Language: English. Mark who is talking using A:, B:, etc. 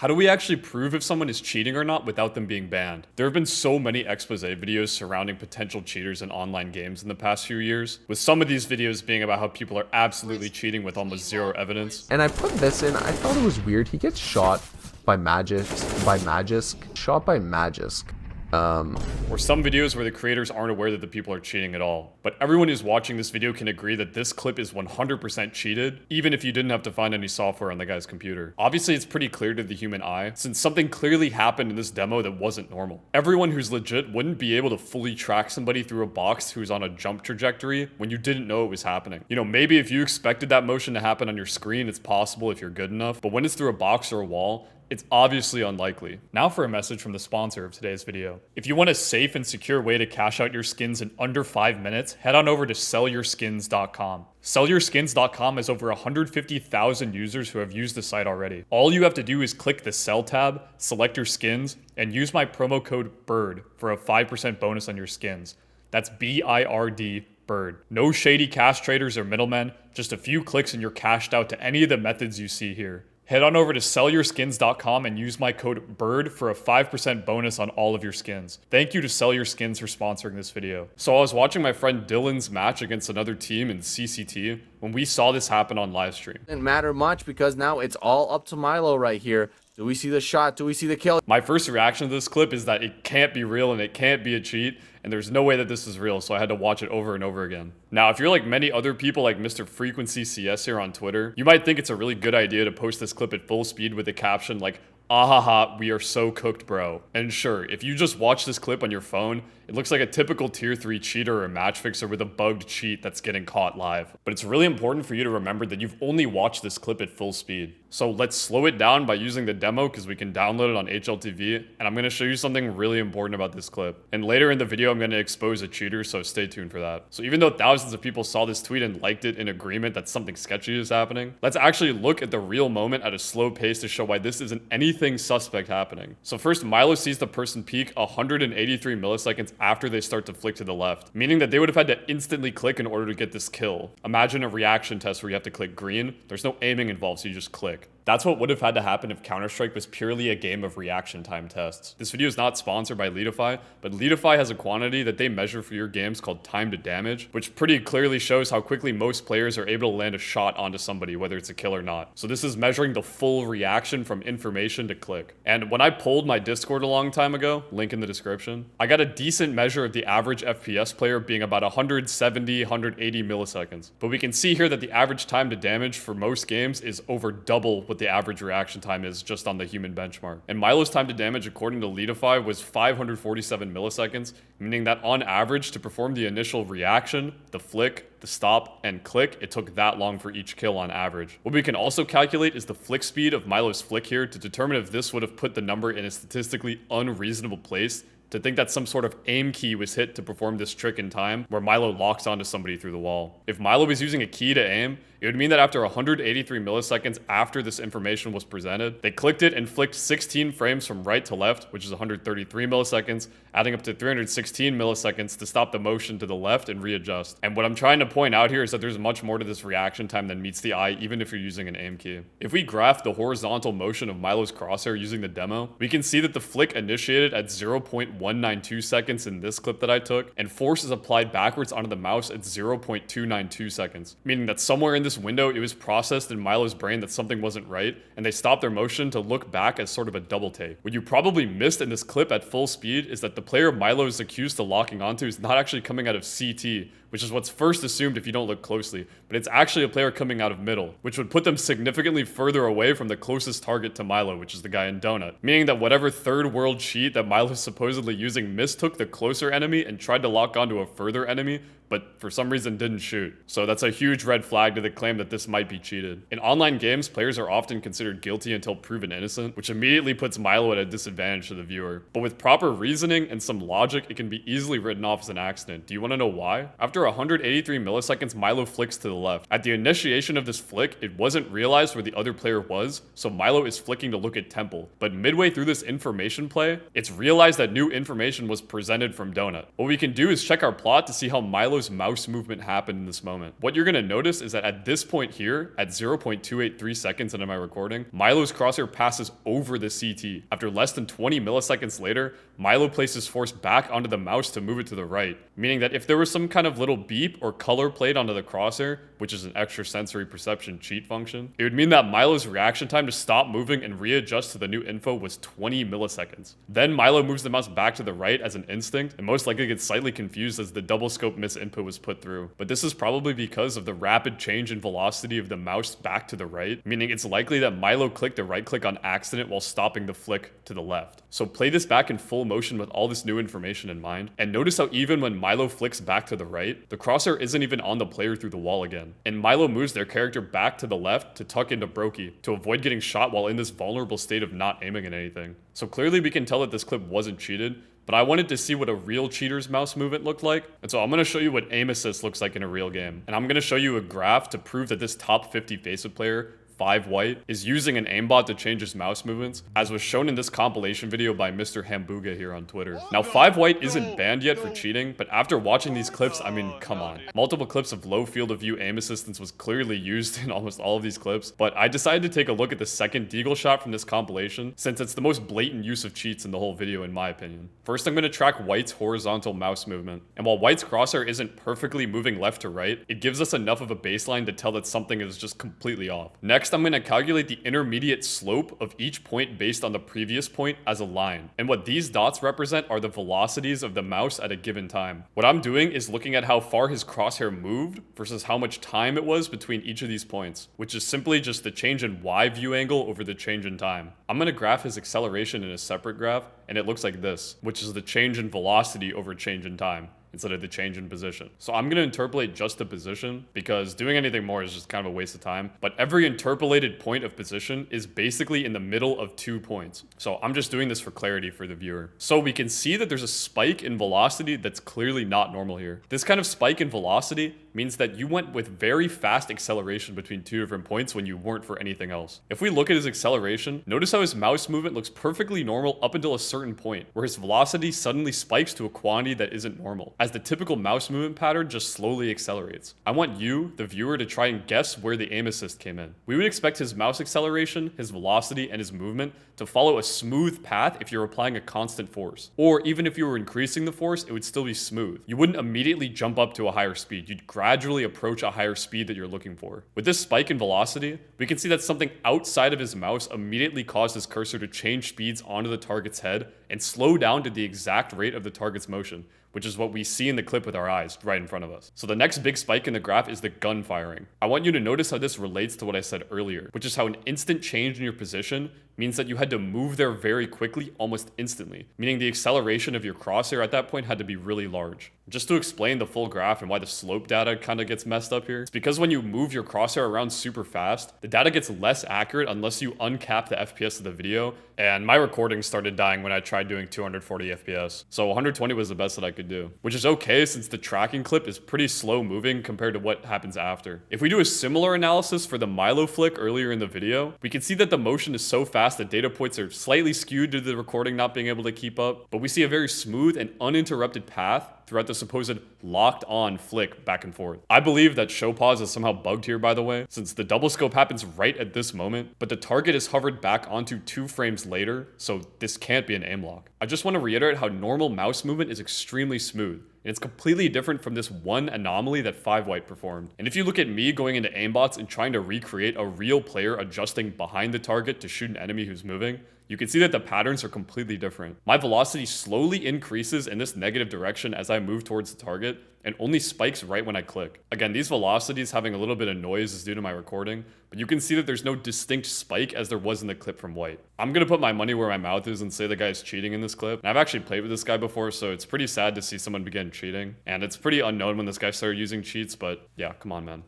A: How do we actually prove if someone is cheating or not without them being banned? There have been so many expose videos surrounding potential cheaters in online games in the past few years, with some of these videos being about how people are absolutely cheating with almost zero evidence.
B: And I put this in, I thought it was weird. He gets shot by shot by Magisk.
A: Or some videos where the creators aren't aware that the people are cheating at all. But everyone who's watching this video can agree that this clip is 100% cheated, even if you didn't have to find any software on the guy's computer. Obviously, it's pretty clear to the human eye, since something clearly happened in this demo that wasn't normal. Everyone who's legit wouldn't be able to fully track somebody through a box who's on a jump trajectory when you didn't know it was happening. You know, maybe if you expected that motion to happen on your screen, it's possible if you're good enough, but when it's through a box or a wall, it's obviously unlikely. Now for a message from the sponsor of today's video. If you want a safe and secure way to cash out your skins in under 5 minutes, head on over to sellyourskins.com. Sellyourskins.com has over 150,000 users who have used the site already. All you have to do is click the Sell tab, select your skins, and use my promo code BIRD for a 5% bonus on your skins. That's BIRD. Bird. No shady cash traders or middlemen, just a few clicks and you're cashed out to any of the methods you see here. Head on over to sellyourskins.com and use my code BIRD for a 5% bonus on all of your skins. Thank you to Sell Your Skins for sponsoring this video. So I was watching my friend Dylan's match against another team in CCT when we saw this happen on livestream.
C: Didn't matter much because now it's all up to Milo right here. Do we see the shot? Do we see the kill?
A: My first reaction to this clip is that it can't be real and it can't be a cheat, and there's no way that this is real, so I had to watch it over and over again. Now, if you're like many other people like Mr. Frequency CS here on Twitter, you might think it's a really good idea to post this clip at full speed with a caption like, "Ahaha, we are so cooked, bro." And sure, if you just watch this clip on your phone, it looks like a typical tier 3 cheater or match fixer with a bugged cheat that's getting caught live. But it's really important for you to remember that you've only watched this clip at full speed. So let's slow it down by using the demo because we can download it on HLTV, and I'm going to show you something really important about this clip. And later in the video, I'm going to expose a cheater, so stay tuned for that. So even though thousands of people saw this tweet and liked it in agreement that something sketchy is happening, let's actually look at the real moment at a slow pace to show why this isn't anything suspect happening. So first, Milo sees the person peak 183 milliseconds after they start to flick to the left, meaning that they would have had to instantly click in order to get this kill. Imagine a reaction test where you have to click green. There's no aiming involved, so you just click. That's what would have had to happen if Counter-Strike was purely a game of reaction time tests. This video is not sponsored by Leadify, but Leadify has a quantity that they measure for your games called time to damage, which pretty clearly shows how quickly most players are able to land a shot onto somebody, whether it's a kill or not. So this is measuring the full reaction from information to click. And when I polled my Discord a long time ago, link in the description, I got a decent measure of the average FPS player being about 170, 180 milliseconds. But we can see here that the average time to damage for most games is over double what the average reaction time is just on the human benchmark. And Milo's time to damage, according to Leadify, was 547 milliseconds, meaning that on average, to perform the initial reaction, the flick, the stop, and click, it took that long for each kill on average. What we can also calculate is the flick speed of Milo's flick here to determine if this would have put the number in a statistically unreasonable place to think that some sort of aim key was hit to perform this trick in time where Milo locks onto somebody through the wall. If Milo was using a key to aim, it would mean that after 183 milliseconds after this information was presented, they clicked it and flicked 16 frames from right to left, which is 133 milliseconds, adding up to 316 milliseconds to stop the motion to the left and readjust. And what I'm trying to point out here is that there's much more to this reaction time than meets the eye, even if you're using an aim key. If we graph the horizontal motion of Milo's crosshair using the demo, we can see that the flick initiated at 0.192 seconds in this clip that I took, and force is applied backwards onto the mouse at 0.292 seconds, meaning that somewhere in this window, it was processed in Milo's brain that something wasn't right, and they stopped their motion to look back as sort of a double take. What you probably missed in this clip at full speed is that the player Milo is accused of locking onto is not actually coming out of CT, which is what's first assumed if you don't look closely, but it's actually a player coming out of middle, which would put them significantly further away from the closest target to Milo, which is the guy in Donut, meaning that whatever third world cheat that Milo is supposedly using mistook the closer enemy and tried to lock onto a further enemy, but for some reason didn't shoot. So that's a huge red flag to the claim that this might be cheated. In online games, players are often considered guilty until proven innocent, which immediately puts Milo at a disadvantage to the viewer. But with proper reasoning and some logic, it can be easily written off as an accident. Do you want to know why? After 183 milliseconds, Milo flicks to the left. At the initiation of this flick, it wasn't realized where the other player was, so Milo is flicking to look at Temple. But midway through this information play, it's realized that new information was presented from Donut. What we can do is check our plot to see how Milo's mouse movement happened in this moment. What you're gonna notice is that at this point here, at 0.283 seconds into my recording, Milo's crosshair passes over the CT. After less than 20 milliseconds later, Milo places force back onto the mouse to move it to the right, meaning that if there was some kind of little beep or color played onto the crosshair, which is an extrasensory perception cheat function, it would mean that Milo's reaction time to stop moving and readjust to the new info was 20 milliseconds. Then Milo moves the mouse back to the right as an instinct, and most likely gets slightly confused as the double scope misinput was put through. But this is probably because of the rapid change in velocity of the mouse back to the right, meaning it's likely that Milo clicked the right click on accident while stopping the flick to the left. So play this back in full motion with all this new information in mind, and notice how even when Milo flicks back to the right, the crosshair isn't even on the player through the wall again. And Milo moves their character back to the left to tuck into Brokey to avoid getting shot while in this vulnerable state of not aiming at anything. So clearly we can tell that this clip wasn't cheated, but I wanted to see what a real cheater's mouse movement looked like. And so I'm going to show you what aim assist looks like in a real game. And I'm going to show you a graph to prove that this top 50 Faceit player, 5 White, is using an aimbot to change his mouse movements, as was shown in this compilation video by Mr. Hambuga here on Twitter. Now, 5 White isn't banned yet for cheating, but after watching these clips, I mean, come on. Multiple clips of low field of view aim assistance was clearly used in almost all of these clips, but I decided to take a look at the second deagle shot from this compilation, since it's the most blatant use of cheats in the whole video in my opinion. First, I'm going to track White's horizontal mouse movement, and while White's crosshair isn't perfectly moving left to right, it gives us enough of a baseline to tell that something is just completely off. Next, I'm going to calculate the intermediate slope of each point based on the previous point as a line. And what these dots represent are the velocities of the mouse at a given time. What I'm doing is looking at how far his crosshair moved versus how much time it was between each of these points, which is simply just the change in Y view angle over the change in time. I'm going to graph his acceleration in a separate graph, and it looks like this, which is the change in velocity over change in time, instead of the change in position. So I'm going to interpolate just the position, because doing anything more is just kind of a waste of time. But every interpolated point of position is basically in the middle of 2 points. So I'm just doing this for clarity for the viewer. So we can see that there's a spike in velocity that's clearly not normal here. This kind of spike in velocity means that you went with very fast acceleration between 2 different points when you weren't for anything else. If we look at his acceleration, notice how his mouse movement looks perfectly normal up until a certain point, where his velocity suddenly spikes to a quantity that isn't normal, as the typical mouse movement pattern just slowly accelerates. I want you, the viewer, to try and guess where the aim assist came in. We would expect his mouse acceleration, his velocity, and his movement to follow a smooth path if you're applying a constant force. Or even if you were increasing the force, it would still be smooth. You wouldn't immediately jump up to a higher speed. You'd gradually approach a higher speed that you're looking for. With this spike in velocity, we can see that something outside of his mouse immediately caused his cursor to change speeds onto the target's head and slow down to the exact rate of the target's motion, which is what we see in the clip with our eyes right in front of us. So the next big spike in the graph is the gun firing. I want you to notice how this relates to what I said earlier, which is how an instant change in your position means that you had to move there very quickly, almost instantly, meaning the acceleration of your crosshair at that point had to be really large. Just to explain the full graph and why the slope data kind of gets messed up here, it's because when you move your crosshair around super fast, the data gets less accurate unless you uncap the FPS of the video, and my recording started dying when I tried doing 240 FPS. So 120 was the best that I could do, which is okay since the tracking clip is pretty slow moving compared to what happens after. If we do a similar analysis for the Milo flick earlier in the video, we can see that the motion is so fast that data points are slightly skewed due to the recording not being able to keep up, but we see a very smooth and uninterrupted path throughout the supposed locked on flick back and forth. I believe that show pause is somehow bugged here, by the way, since the double scope happens right at this moment, but the target is hovered back onto 2 frames later, so this can't be an aim lock. I just want to reiterate how normal mouse movement is extremely smooth, and it's completely different from this one anomaly that 5 White performed. And if you look at me going into aimbots and trying to recreate a real player adjusting behind the target to shoot an enemy who's moving, you can see that the patterns are completely different. My velocity slowly increases in this negative direction as I move towards the target, and only spikes right when I click. Again, these velocities having a little bit of noise is due to my recording, but you can see that there's no distinct spike as there was in the clip from White. I'm gonna put my money where my mouth is and say the guy's cheating in this clip. And I've actually played with this guy before, so it's pretty sad to see someone begin cheating. And it's pretty unknown when this guy started using cheats, but yeah, come on, man.